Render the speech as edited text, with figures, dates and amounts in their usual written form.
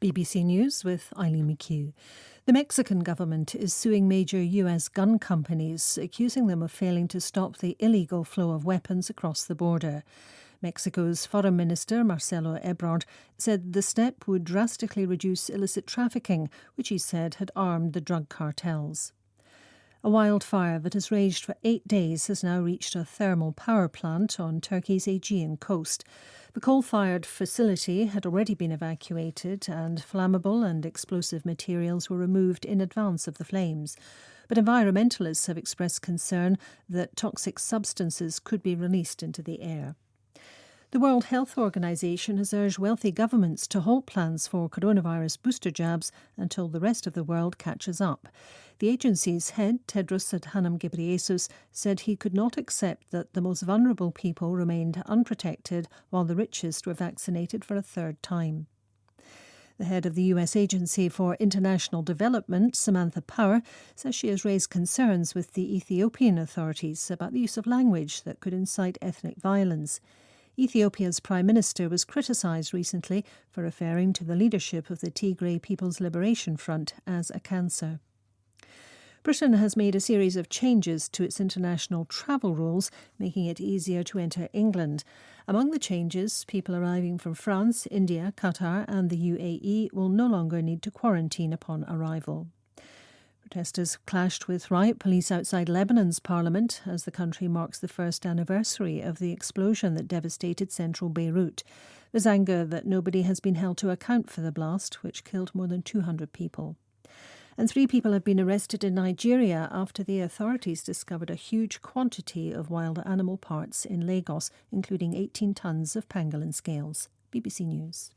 BBC News with Eileen McHugh. The Mexican government is suing major US gun companies, accusing them of failing to stop the illegal flow of weapons across the border. Mexico's Foreign Minister, Marcelo Ebrard, said the step would drastically reduce illicit trafficking, which he said had armed the drug cartels. A wildfire that has raged for 8 days has now reached a thermal power plant on Turkey's Aegean coast. The coal-fired facility had already been evacuated and flammable and explosive materials were removed in advance of the flames. But environmentalists have expressed concern that toxic substances could be released into the air. The World Health Organization has urged wealthy governments to halt plans for coronavirus booster jabs until the rest of the world catches up. The agency's head, Tedros Adhanom Ghebreyesus, said he could not accept that the most vulnerable people remained unprotected while the richest were vaccinated for a third time. The head of the US Agency for International Development, Samantha Power, says she has raised concerns with the Ethiopian authorities about the use of language that could incite ethnic violence. Ethiopia's Prime Minister was criticised recently for referring to the leadership of the Tigray People's Liberation Front as a cancer. Britain has made a series of changes to its international travel rules, making it easier to enter England. Among the changes, people arriving from France, India, Qatar and the UAE will no longer need to quarantine upon arrival. Protesters clashed with riot police outside Lebanon's parliament as the country marks the first anniversary of the explosion that devastated central Beirut. There's anger that nobody has been held to account for the blast, which killed more than 200 people. And 3 people have been arrested in Nigeria after the authorities discovered a huge quantity of wild animal parts in Lagos, including 18 tonnes of pangolin scales. BBC News.